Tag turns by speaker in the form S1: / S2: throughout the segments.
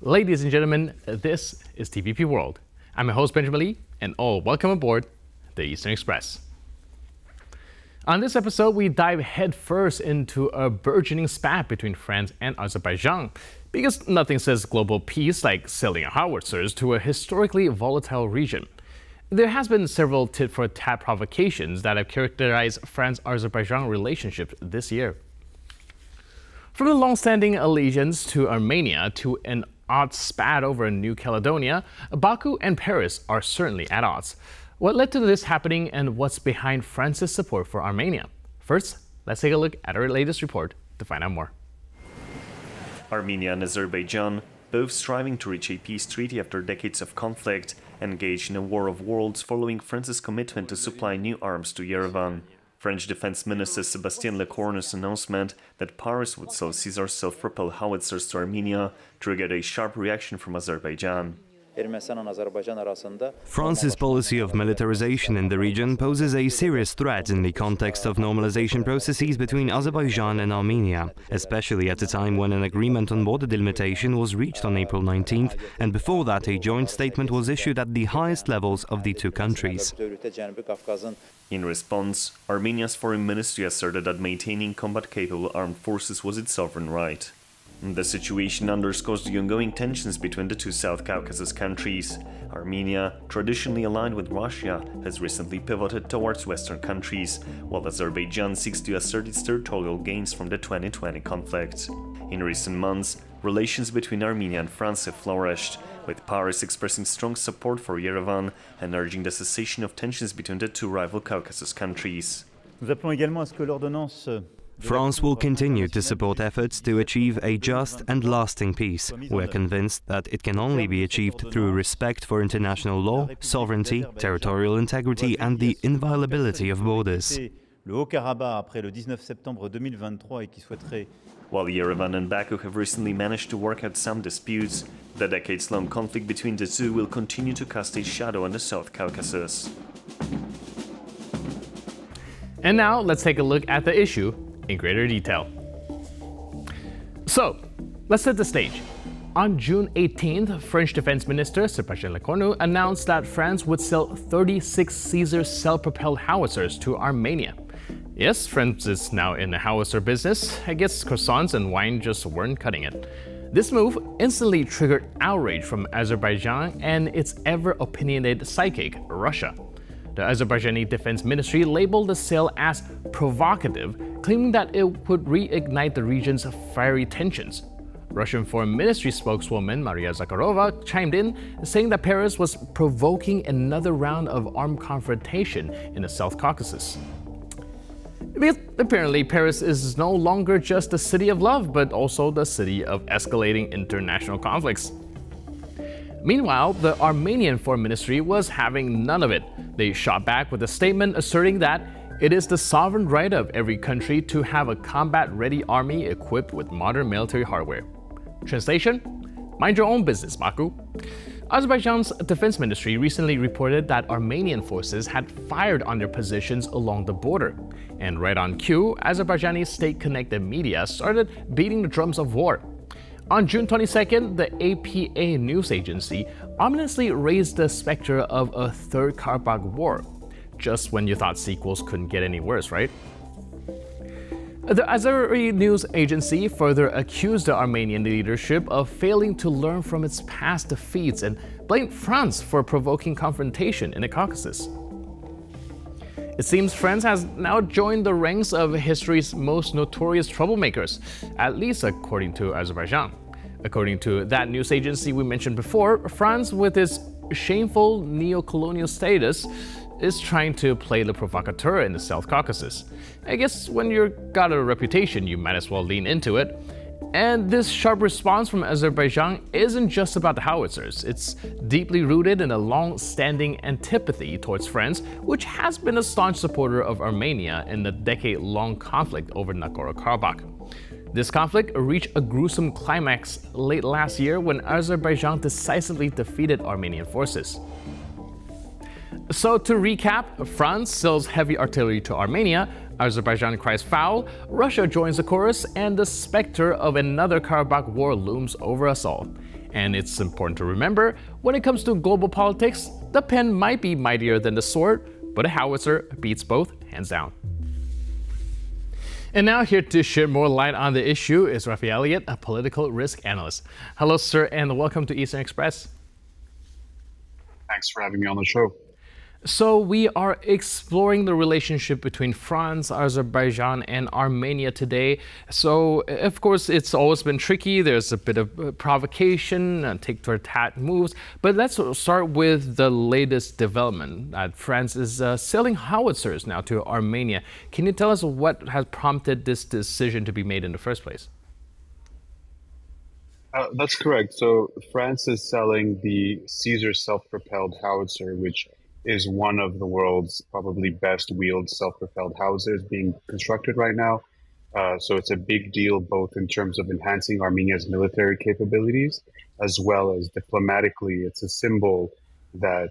S1: Ladies and gentlemen, this is TVP World. I'm your host Benjamin Lee, and welcome aboard the Eastern Express. On this episode, we dive headfirst into a burgeoning spat between France and Azerbaijan, because nothing says global peace like selling howitzers to a historically volatile region. There has been several tit-for-tat provocations that have characterized France-Azerbaijan relationship this year. From the long-standing allegiance to Armenia to an odd spat over New Caledonia, Baku and Paris are certainly at odds. What led to this happening and what's behind France's support for Armenia? First, let's take a look at our latest report to find out more.
S2: Armenia and Azerbaijan, both striving to reach a peace treaty after decades of conflict, engaged in a war of worlds following France's commitment to supply new arms to Yerevan. French Defense Minister Sébastien Lecornu's announcement that Paris would sell Caesar self-propelled howitzers to Armenia triggered a sharp reaction from Azerbaijan.
S3: France's policy of militarization in the region poses a serious threat in the context of normalization processes between Azerbaijan and Armenia, especially at a time when an agreement on border delimitation was reached on April 19th, and before that a joint statement was issued at the highest levels of the two countries.
S2: In response, Armenia's foreign ministry asserted that maintaining combat-capable armed forces was its sovereign right. The situation underscores the ongoing tensions between the two South Caucasus countries. Armenia, traditionally aligned with Russia, has recently pivoted towards Western countries, while Azerbaijan seeks to assert its territorial gains from the 2020 conflict. In recent months, relations between Armenia and France have flourished, with Paris expressing strong support for Yerevan and urging the cessation of tensions between the two rival Caucasus countries.
S3: France will continue to support efforts to achieve a just and lasting peace. We're convinced that it can only be achieved through respect for international law, sovereignty, territorial integrity and the inviolability of borders.
S2: While Yerevan and Baku have recently managed to work out some disputes, the decades-long conflict between the two will continue to cast a shadow on the South Caucasus.
S1: And now let's take a look at the issue in greater detail. So, let's set the stage. On June 18th, French Defense Minister Sébastien Lecornu announced that France would sell 36 Caesar self-propelled howitzers to Armenia. Yes, France is now in the howitzer business. I guess croissants and wine just weren't cutting it. This move instantly triggered outrage from Azerbaijan and its ever-opinionated sidekick, Russia. The Azerbaijani Defense Ministry labeled the sale as provocative, claiming that it would reignite the region's fiery tensions. Russian Foreign Ministry spokeswoman Maria Zakharova chimed in, saying that Paris was provoking another round of armed confrontation in the South Caucasus. Because apparently Paris is no longer just the city of love, but also the city of escalating international conflicts. Meanwhile, the Armenian Foreign Ministry was having none of it. They shot back with a statement asserting that it is the sovereign right of every country to have a combat-ready army equipped with modern military hardware. Translation? Mind your own business, Baku. Azerbaijan's defense ministry recently reported that Armenian forces had fired on their positions along the border. And right on cue, Azerbaijani state-connected media started beating the drums of war. On June 22nd, the APA news agency ominously raised the specter of a third Karabakh war. Just when you thought sequels couldn't get any worse, right? The Azeri news agency further accused the Armenian leadership of failing to learn from its past defeats and blamed France for provoking confrontation in the Caucasus. It seems France has now joined the ranks of history's most notorious troublemakers, at least according to Azerbaijan. According to that news agency we mentioned before, France, with its shameful neo-colonial status, is trying to play the provocateur in the South Caucasus. I guess when you've got a reputation, you might as well lean into it. And this sharp response from Azerbaijan isn't just about the howitzers. It's deeply rooted in a long-standing antipathy towards France, which has been a staunch supporter of Armenia in the decade-long conflict over Nagorno-Karabakh. This conflict reached a gruesome climax late last year when Azerbaijan decisively defeated Armenian forces. So to recap, France sells heavy artillery to Armenia, Azerbaijan cries foul, Russia joins the chorus, and the specter of another Karabakh war looms over us all. And it's important to remember, when it comes to global politics, the pen might be mightier than the sword, but a howitzer beats both hands down. And now here to shed more light on the issue is Rafi Elliott, a political risk analyst. Hello, sir, and welcome to Eastern Express.
S4: Thanks for having me on the show.
S1: So we are exploring the relationship between France, Azerbaijan, and Armenia today. So, of course, it's always been tricky. There's a bit of provocation, tit-for-tat moves. But let's start with the latest development. France is selling howitzers now to Armenia. Can you tell us what has prompted this decision to be made in the first place?
S4: That's correct. So France is selling the Caesar self-propelled howitzer, which is one of the world's probably best wheeled self-propelled howitzers being constructed right now. So it's a big deal both in terms of enhancing Armenia's military capabilities, as well as diplomatically. It's a symbol that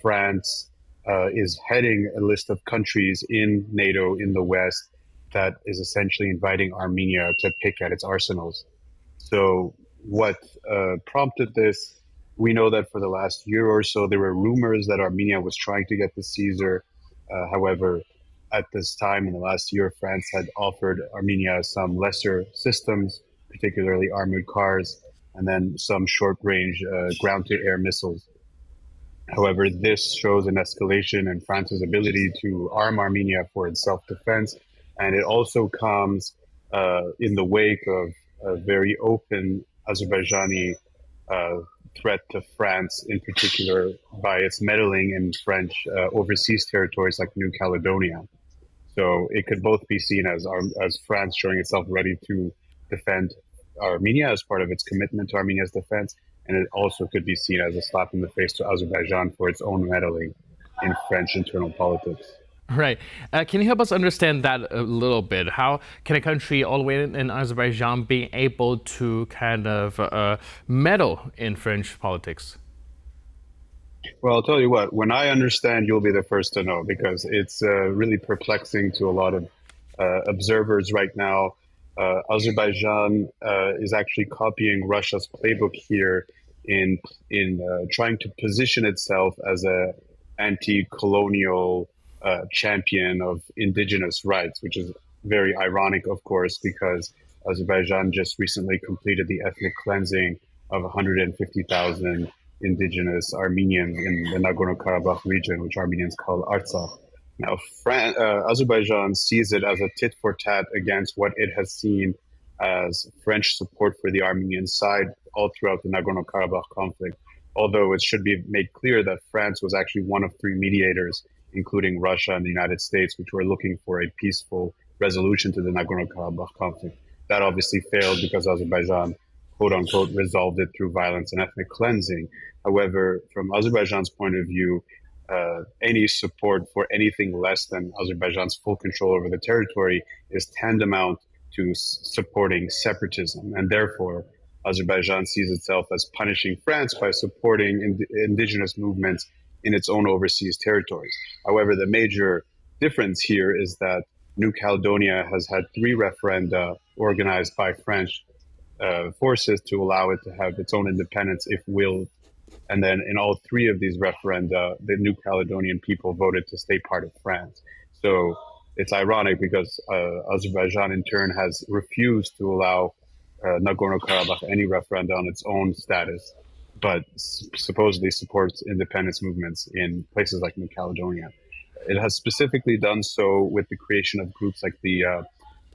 S4: France is heading a list of countries in NATO in the West that is essentially inviting Armenia to pick at its arsenals. So what prompted this? We know that for the last year or so, there were rumors that Armenia was trying to get the Caesar. However, at this time in the last year, France had offered Armenia some lesser systems, particularly armored cars, and then some short-range ground-to-air missiles. However, this shows an escalation in France's ability to arm Armenia for its self-defense, and it also comes in the wake of a very open Azerbaijani threat to France, in particular by its meddling in French overseas territories like New Caledonia. So it could both be seen as France showing itself ready to defend Armenia as part of its commitment to Armenia's defense, and it also could be seen as a slap in the face to Azerbaijan for its own meddling in French internal politics.
S1: Right. Can you help us understand that a little bit? How can a country all the way in Azerbaijan be able to kind of meddle in French politics?
S4: Well, I'll tell you what, when I understand, you'll be the first to know, because it's really perplexing to a lot of observers right now. Azerbaijan is actually copying Russia's playbook here in trying to position itself as a anti-colonial champion of indigenous rights, which is very ironic, of course, because Azerbaijan just recently completed the ethnic cleansing of 150,000 indigenous Armenians in the Nagorno-Karabakh region, which Armenians call Artsakh. Now, Azerbaijan sees it as a tit-for-tat against what it has seen as French support for the Armenian side all throughout the Nagorno-Karabakh conflict, although it should be made clear that France was actually one of three mediators, including Russia and the United States, which were looking for a peaceful resolution to the Nagorno-Karabakh conflict. That obviously failed because Azerbaijan, quote unquote, resolved it through violence and ethnic cleansing. However, from Azerbaijan's point of view, any support for anything less than Azerbaijan's full control over the territory is tantamount to supporting separatism. And therefore, Azerbaijan sees itself as punishing France by supporting indigenous movements in its own overseas territories. However, the major difference here is that New Caledonia has had 3 referenda organized by French forces to allow it to have its own independence if willed. And then in all 3 of these referenda, the New Caledonian people voted to stay part of France. So it's ironic because Azerbaijan in turn has refused to allow Nagorno-Karabakh any referenda on its own status, but supposedly supports independence movements in places like New Caledonia. It has specifically done so with the creation of groups like the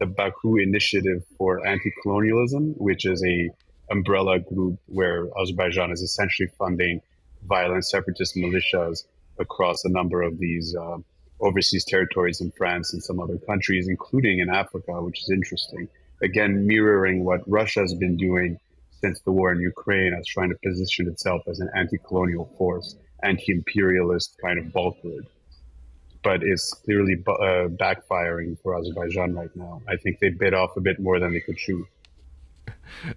S4: Baku Initiative for Anti-Colonialism, which is a umbrella group where Azerbaijan is essentially funding violent separatist militias across a number of these overseas territories in France and some other countries, including in Africa, which is interesting. Again, mirroring what Russia has been doing since the war in Ukraine, as trying to position itself as an anti-colonial force, anti-imperialist kind of bulkhead. But it's clearly backfiring for Azerbaijan right now. I think they bit off a bit more than they could chew.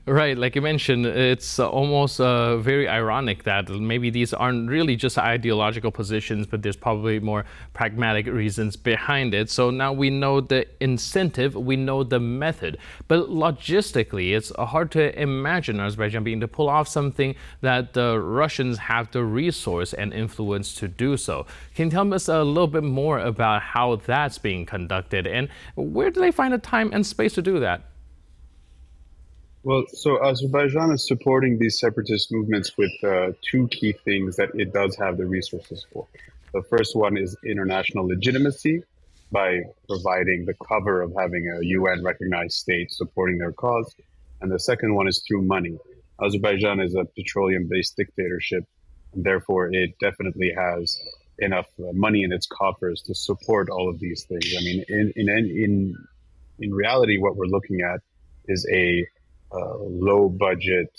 S1: Right, like you mentioned, it's almost very ironic that maybe these aren't really just ideological positions, but there's probably more pragmatic reasons behind it. So now we know the incentive, we know the method, but logistically, it's hard to imagine Azerbaijan being to pull off something that the Russians have the resource and influence to do so. Can you tell us a little bit more about how that's being conducted, and where do they find the time and space to do that?
S4: Well, so Azerbaijan is supporting these separatist movements with two key things that it does have the resources for. The first one is international legitimacy by providing the cover of having a UN recognized state supporting their cause. And the second one is through money. Azerbaijan is a petroleum based dictatorship, and therefore it definitely has enough money in its coffers to support all of these things. I mean, in reality, what we're looking at is a low budget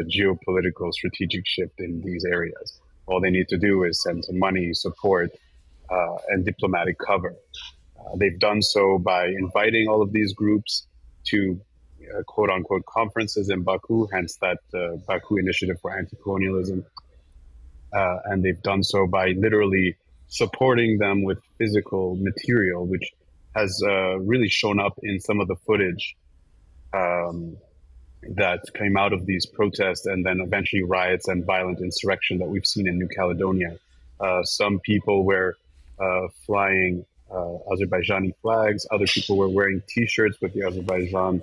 S4: geopolitical strategic shift in these areas. All they need to do is send some money, support, and diplomatic cover. They've done so by inviting all of these groups to quote unquote conferences in Baku, hence that Baku Initiative for Anti-Colonialism. And they've done so by literally supporting them with physical material, which has really shown up in some of the footage that came out of these protests and then eventually riots and violent insurrection that we've seen in New Caledonia. Some people were flying Azerbaijani flags. Other people were wearing T-shirts with the Azerbaijan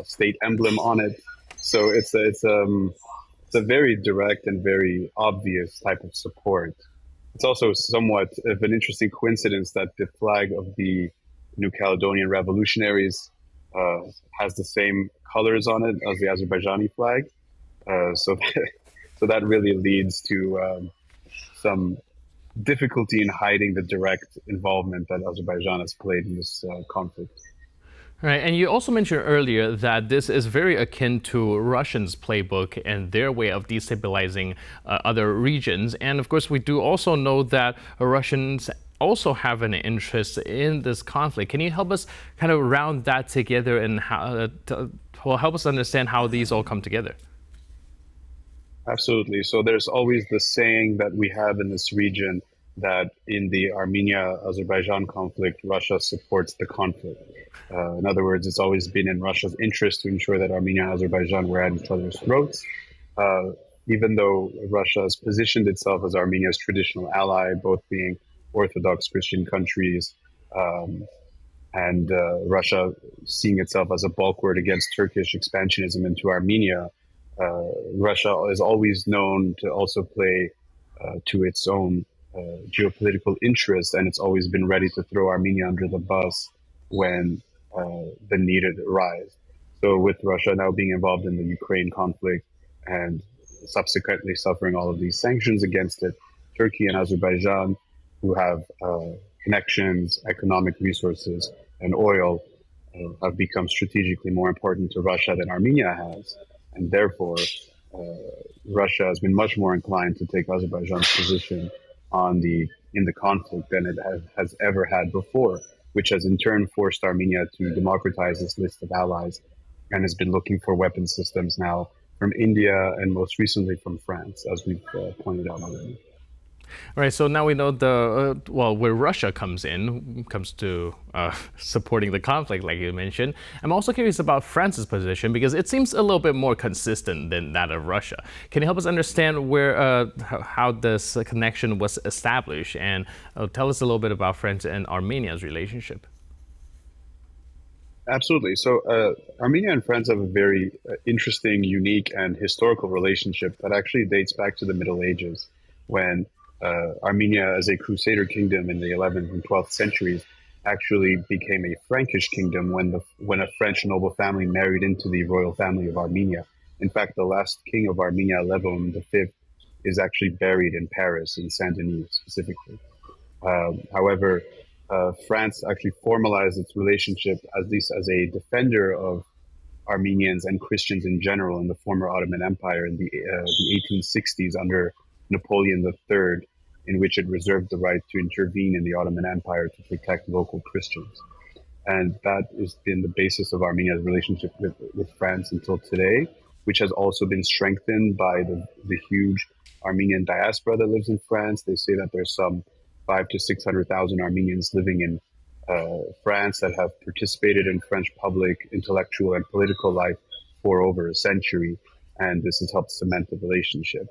S4: state emblem on it. So it's a very direct and very obvious type of support. It's also somewhat of an interesting coincidence that the flag of the New Caledonian revolutionaries has the same colors on it as the Azerbaijani flag. So that really leads to some difficulty in hiding the direct involvement that Azerbaijan has played in this conflict.
S1: Right, and you also mentioned earlier that this is very akin to Russians' playbook and their way of destabilizing other regions. And of course, we do also know that Russians also have an interest in this conflict. Can you help us kind of round that together and how, help us understand how these all come together?
S4: Absolutely. So there's always the saying that we have in this region that in the Armenia-Azerbaijan conflict, Russia supports the conflict. In other words, it's always been in Russia's interest to ensure that Armenia and Azerbaijan were at each other's throats. Even though Russia has positioned itself as Armenia's traditional ally, both being Orthodox Christian countries, and Russia seeing itself as a bulwark against Turkish expansionism into Armenia, Russia is always known to also play to its own geopolitical interest, and it's always been ready to throw Armenia under the bus when the need arises. So with Russia now being involved in the Ukraine conflict and subsequently suffering all of these sanctions against it, Turkey and Azerbaijan, who have connections, economic resources, and oil, have become strategically more important to Russia than Armenia has. And therefore, Russia has been much more inclined to take Azerbaijan's position in the conflict than it has ever had before, which has in turn forced Armenia to democratize its list of allies and has been looking for weapon systems now from India and most recently from France, as we've pointed out already.
S1: All right, so now we know where Russia comes to supporting the conflict, like you mentioned. I'm also curious about France's position because it seems a little bit more consistent than that of Russia. Can you help us understand where how this connection was established, and tell us a little bit about France and Armenia's relationship?
S4: Absolutely. So Armenia and France have a very interesting, unique, and historical relationship that actually dates back to the Middle Ages, when Armenia, as a crusader kingdom in the 11th and 12th centuries, actually became a Frankish kingdom when a French noble family married into the royal family of Armenia. In fact, the last king of Armenia, Levon V, is actually buried in Paris, in Saint-Denis specifically. However, France actually formalized its relationship, at least as a defender of Armenians and Christians in general in the former Ottoman Empire in the 1860s under Napoleon III, in which it reserved the right to intervene in the Ottoman Empire to protect local Christians. And that has been the basis of Armenia's relationship with France until today, which has also been strengthened by the huge Armenian diaspora that lives in France. They say that there's some 500,000 to 600,000 Armenians living in France that have participated in French public, intellectual, and political life for over a century, and this has helped cement the relationship.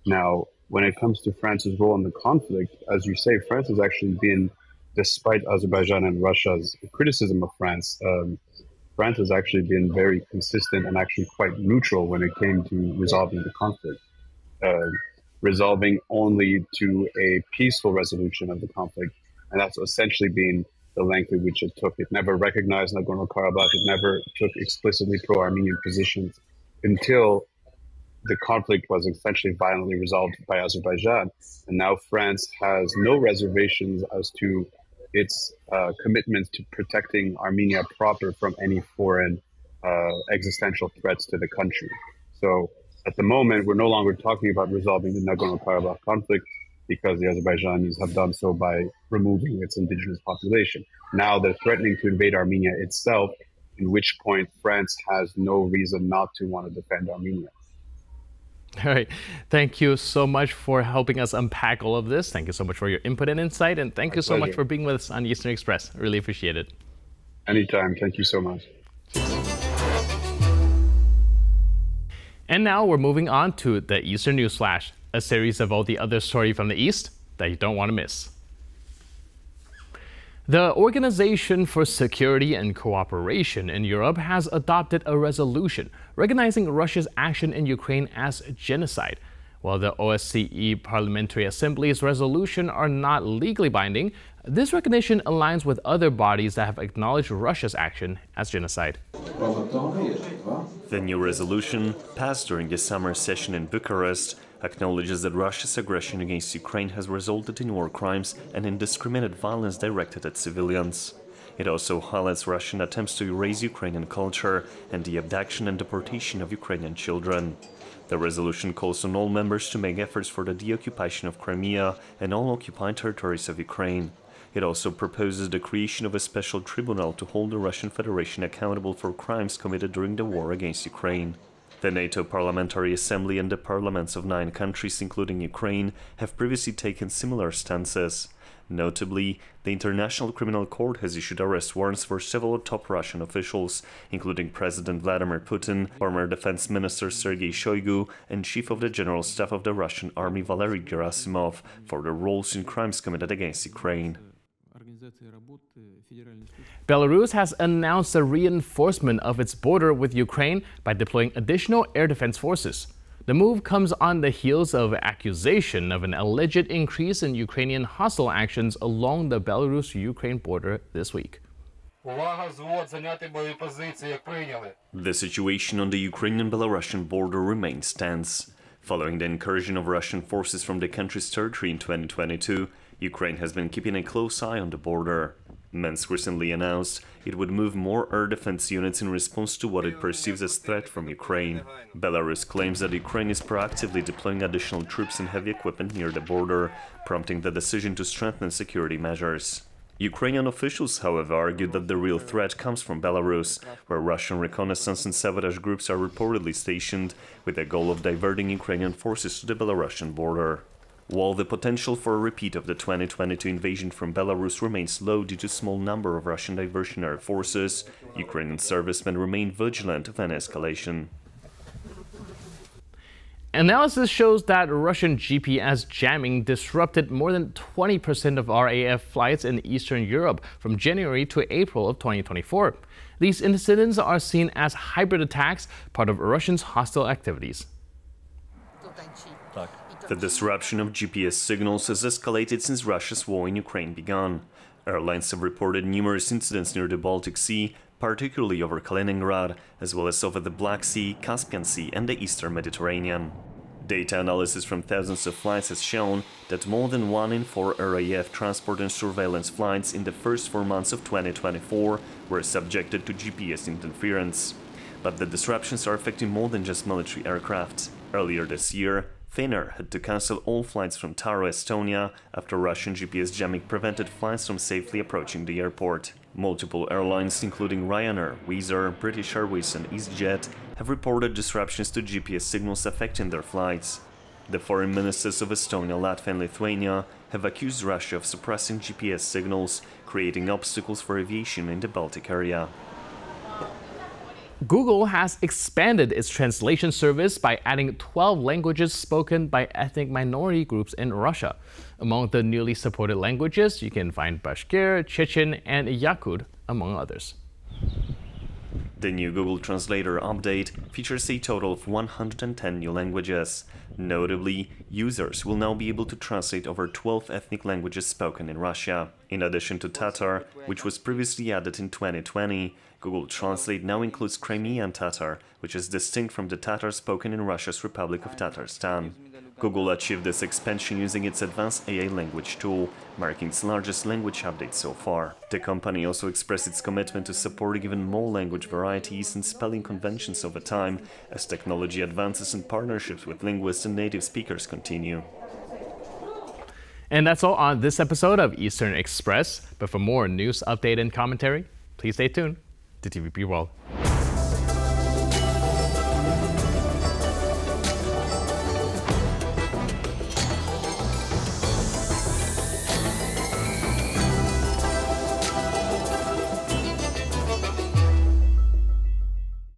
S4: Now, when it comes to France's role in the conflict, as you say, France has actually been, despite Azerbaijan and Russia's criticism of France, France has actually been very consistent and actually quite neutral when it came to resolving the conflict, resolving only to a peaceful resolution of the conflict. And that's essentially been the length at which it took. It never recognized Nagorno-Karabakh. It never took explicitly pro-Armenian positions until the conflict was essentially violently resolved by Azerbaijan. And now France has no reservations as to its commitment to protecting Armenia proper from any foreign existential threats to the country. So at the moment, we're no longer talking about resolving the Nagorno-Karabakh conflict because the Azerbaijanis have done so by removing its indigenous population. Now they're threatening to invade Armenia itself, in which point France has no reason not to want to defend Armenia.
S1: All right. Thank you so much for helping us unpack all of this. Thank you so much for your input and insight. And thank you so much for being with us on Eastern Express. I really appreciate it.
S4: Anytime. Thank you so much.
S1: And now we're moving on to the Eastern News Flash, a series of all the other stories from the East that you don't want to miss. The Organization for Security and Cooperation in Europe has adopted a resolution recognizing Russia's action in Ukraine as genocide. While the OSCE Parliamentary Assembly's resolution are not legally binding, this recognition aligns with other bodies that have acknowledged Russia's action as genocide.
S2: The new resolution, passed during the summer session in Bucharest, acknowledges that Russia's aggression against Ukraine has resulted in war crimes and indiscriminate violence directed at civilians. It also highlights Russian attempts to erase Ukrainian culture and the abduction and deportation of Ukrainian children. The resolution calls on all members to make efforts for the deoccupation of Crimea and all occupied territories of Ukraine. It also proposes the creation of a special tribunal to hold the Russian Federation accountable for crimes committed during the war against Ukraine. The NATO Parliamentary Assembly and the parliaments of 9 countries, including Ukraine, have previously taken similar stances. Notably, the International Criminal Court has issued arrest warrants for several top Russian officials, including President Vladimir Putin, former Defense Minister Sergei Shoigu, and Chief of the General Staff of the Russian Army Valery Gerasimov, for their roles in crimes committed against Ukraine.
S1: Belarus has announced a reinforcement of its border with Ukraine by deploying additional air defense forces. The move comes on the heels of accusation of an alleged increase in Ukrainian hostile actions along the Belarus-Ukraine border this week.
S2: The situation on the Ukrainian-Belarusian border remains tense. Following the incursion of Russian forces from the country's territory in 2022, Ukraine has been keeping a close eye on the border. Minsk recently announced it would move more air defense units in response to what it perceives as threat from Ukraine. Belarus claims that Ukraine is proactively deploying additional troops and heavy equipment near the border, prompting the decision to strengthen security measures. Ukrainian officials, however, argued that the real threat comes from Belarus, where Russian reconnaissance and sabotage groups are reportedly stationed, with the goal of diverting Ukrainian forces to the Belarusian border. While the potential for a repeat of the 2022 invasion from Belarus remains low due to a small number of Russian diversionary forces, Ukrainian servicemen remain vigilant of an escalation.
S1: Analysis shows that Russian GPS jamming disrupted more than 20% of RAF flights in Eastern Europe from January to April of 2024. These incidents are seen as hybrid attacks, part of Russia's hostile activities.
S2: The disruption of GPS signals has escalated since Russia's war in Ukraine began. Airlines have reported numerous incidents near the Baltic Sea, particularly over Kaliningrad, as well as over the Black Sea, Caspian Sea and the Eastern Mediterranean. Data analysis from thousands of flights has shown that more than 1 in 4 RAF transport and surveillance flights in the first 4 months of 2024 were subjected to GPS interference. But the disruptions are affecting more than just military aircraft. Earlier this year, Finnair had to cancel all flights from Taro, Estonia, after Russian GPS jamming prevented flights from safely approaching the airport. Multiple airlines, including Ryanair, Wizz Air, British Airways and EasyJet, have reported disruptions to GPS signals affecting their flights. The foreign ministers of Estonia, Latvia and Lithuania have accused Russia of suppressing GPS signals, creating obstacles for aviation in the Baltic area.
S1: Google has expanded its translation service by adding 12 languages spoken by ethnic minority groups in Russia. Among the newly supported languages, you can find Bashkir, Chechen, and Yakut, among others.
S2: The new Google Translator update features a total of 110 new languages. Notably, users will now be able to translate over 12 ethnic languages spoken in Russia. In addition to Tatar, which was previously added in 2020, Google Translate now includes Crimean Tatar, which is distinct from the Tatar spoken in Russia's Republic of Tatarstan. Google achieved this expansion using its advanced AI language tool, marking its largest language update so far. The company also expressed its commitment to supporting even more language varieties and spelling conventions over time, as technology advances and partnerships with linguists and native speakers continue.
S1: And that's all on this episode of Eastern Express. But for more news, update, and commentary, please stay tuned to TVP World.